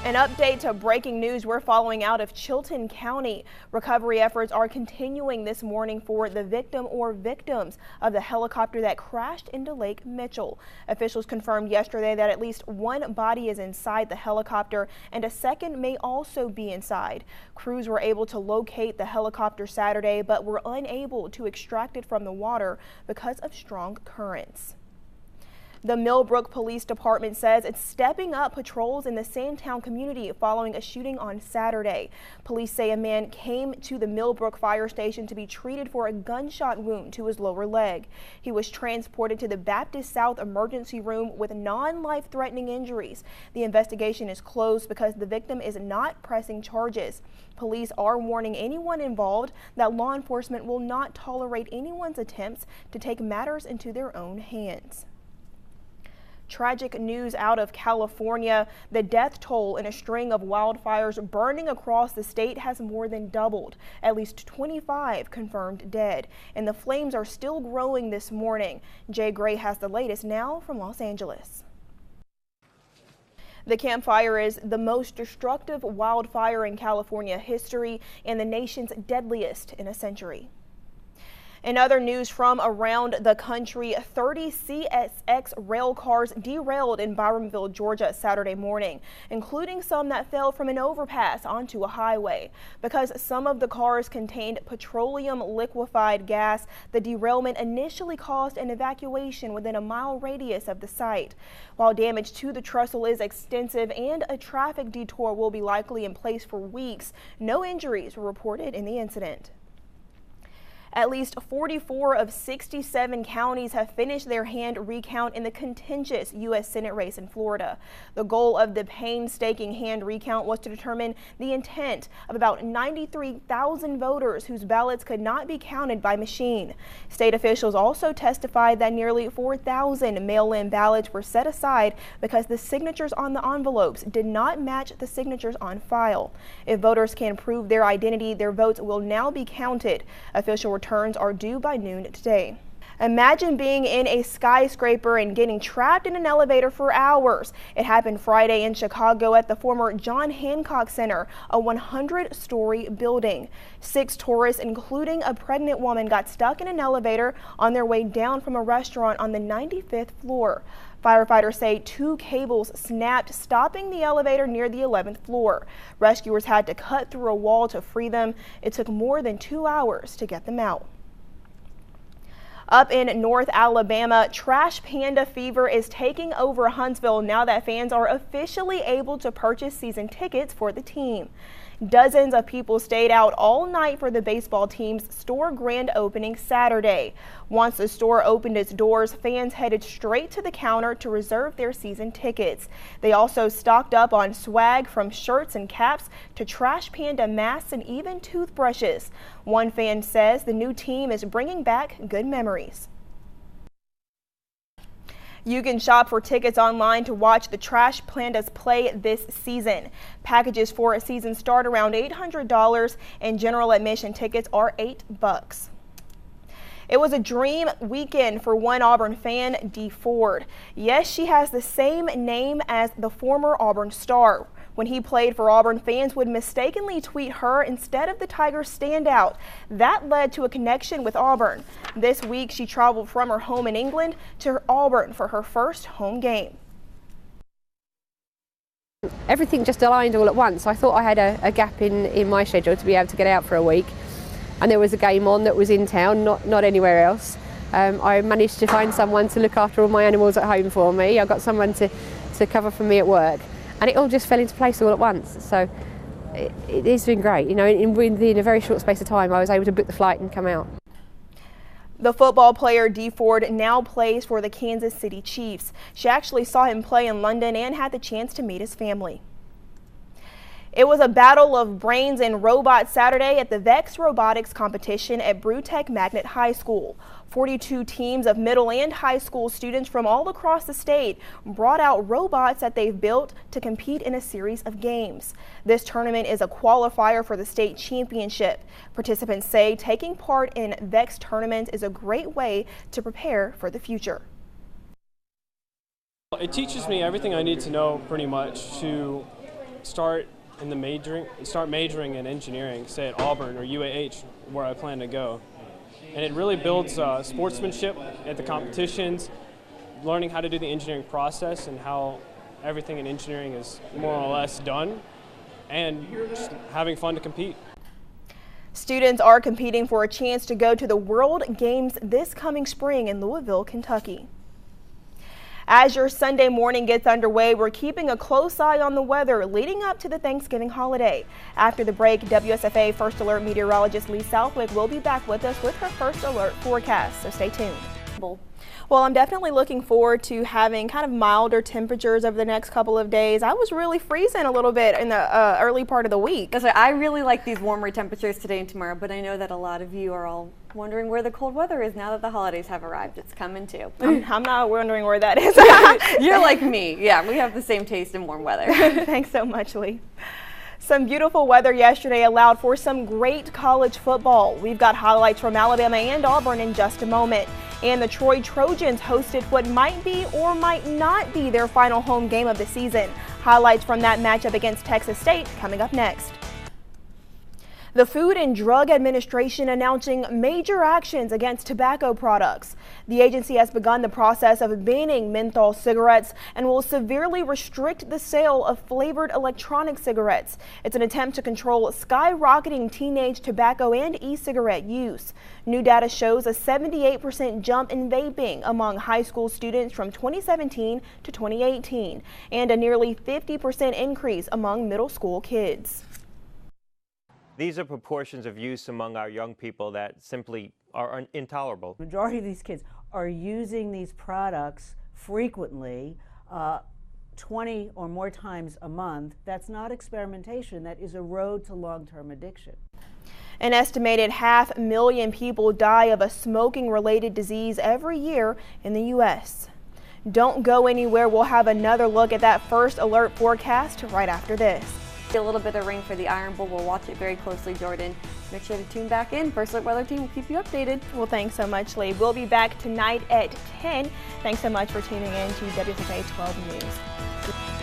An update to breaking news we're following out of Chilton County. Recovery efforts are continuing this morning for the victim or victims of the helicopter that crashed into Lake Mitchell. Officials confirmed yesterday that at least one body is inside the helicopter and a second may also be inside. Crews were able to locate the helicopter Saturday but were unable to extract it from the water because of strong currents. The Millbrook Police Department says it's stepping up patrols in the Sandtown community following a shooting on Saturday. Police say a man came to the Millbrook fire station to be treated for a gunshot wound to his lower leg. He was transported to the Baptist South emergency room with non-life-threatening injuries. The investigation is closed because the victim is not pressing charges. Police are warning anyone involved that law enforcement will not tolerate anyone's attempts to take matters into their own hands. Tragic news out of California. The death toll in a string of wildfires burning across the state has more than doubled. At least 25 confirmed dead, and the flames are still growing this morning. Jay Gray has the latest now from Los Angeles. The Camp Fire is the most destructive wildfire in California history and the nation's deadliest in a century. In other news from around the country, 30 CSX rail cars derailed in Byronville, Georgia Saturday morning, including some that fell from an overpass onto a highway. Because some of the cars contained petroleum liquefied gas, the derailment initially caused an evacuation within a mile radius of the site. While damage to the trestle is extensive and a traffic detour will be likely in place for weeks, no injuries were reported in the incident. At least 44 of 67 counties have finished their hand recount in the contentious U.S. Senate race in Florida. The goal of the painstaking hand recount was to determine the intent of about 93,000 voters whose ballots could not be counted by machine. State officials also testified that nearly 4,000 mail-in ballots were set aside because the signatures on the envelopes did not match the signatures on file. If voters can prove their identity, their votes will now be counted. Official returns are due by noon today. Imagine being in a skyscraper and getting trapped in an elevator for hours. It happened Friday in Chicago at the former John Hancock Center, a 100-story building. 6 tourists, including a pregnant woman, got stuck in an elevator on their way down from a restaurant on the 95th floor. Firefighters say 2 cables snapped, stopping the elevator near the 11th floor. Rescuers had to cut through a wall to free them. It took more than 2 hours to get them out. Up in North Alabama, trash panda fever is taking over Huntsville now that fans are officially able to purchase season tickets for the team. Dozens of people stayed out all night for the baseball team's store grand opening Saturday. Once the store opened its doors, fans headed straight to the counter to reserve their season tickets. They also stocked up on swag from shirts and caps to trash panda masks and even toothbrushes. One fan says the new team is bringing back good memories. You can shop for tickets online to watch the Trash Pandas play this season. Packages for a season start around $800 and general admission tickets are $8. It was a dream weekend for one Auburn fan, Dee Ford. Yes, she has the same name as the former Auburn star. When he played for Auburn, fans would mistakenly tweet her instead of the Tigers standout. That led to a connection with Auburn. This week, she traveled from her home in England to Auburn for her first home game. Everything just aligned all at once. I thought I had a gap in my schedule to be able to get out for a week. And there was a game on that was in town, not anywhere else. I managed to find someone to look after all my animals at home for me. I got someone to cover for me at work. And it all just fell into place all at once. So it has been great. You know, within a very short space of time, I was able to book the flight and come out. The football player Dee Ford now plays for the Kansas City Chiefs. She actually saw him play in London and had the chance to meet his family. It was a battle of brains and robots Saturday at the VEX Robotics competition at Brewtech Magnet High School. 42 teams of middle and high school students from all across the state brought out robots that they've built to compete in a series of games. This tournament is a qualifier for the state championship. Participants say taking part in VEX tournaments is a great way to prepare for the future. It teaches me everything I need to know pretty much to start majoring in engineering, say at Auburn or UAH, where I plan to go. And it really builds sportsmanship at the competitions, learning how to do the engineering process and how everything in engineering is more or less done, and just having fun to compete. Students are competing for a chance to go to the World Games this coming spring in Louisville, Kentucky. As your Sunday morning gets underway, we're keeping a close eye on the weather leading up to the Thanksgiving holiday. After the break, WSFA First Alert meteorologist Lee Southwick will be back with us with her First Alert forecast, so stay tuned. Well, I'm definitely looking forward to having kind of milder temperatures over the next couple of days. I was really freezing a little bit in the early part of the week. That's right. I really like these warmer temperatures today and tomorrow, but I know that a lot of you are all wondering where the cold weather is now that the holidays have arrived. It's coming too. I'm not wondering where that is. You're like me. Yeah, we have the same taste in warm weather. Thanks so much, Lee. Some beautiful weather yesterday allowed for some great college football. We've got highlights from Alabama and Auburn in just a moment. And the Troy Trojans hosted what might be or might not be their final home game of the season. Highlights from that matchup against Texas State coming up next. The Food and Drug Administration announcing major actions against tobacco products. The agency has begun the process of banning menthol cigarettes and will severely restrict the sale of flavored electronic cigarettes. It's an attempt to control skyrocketing teenage tobacco and e-cigarette use. New data shows a 78% jump in vaping among high school students from 2017 to 2018, and a nearly 50% increase among middle school kids. These are proportions of use among our young people that simply are intolerable. The majority of these kids are using these products frequently, 20 or more times a month. That's not experimentation. That is a road to long-term addiction. An estimated 500,000 people die of a smoking-related disease every year in the U.S. Don't go anywhere. We'll have another look at that First Alert forecast right after this. A little bit of rain for the Iron Bowl. We'll watch it very closely, Jordyn. Make sure to tune back in. First Alert Weather Team will keep you updated. Well, thanks so much, Lee. We'll be back tonight at 10. Thanks so much for tuning in to WSFA 12 News.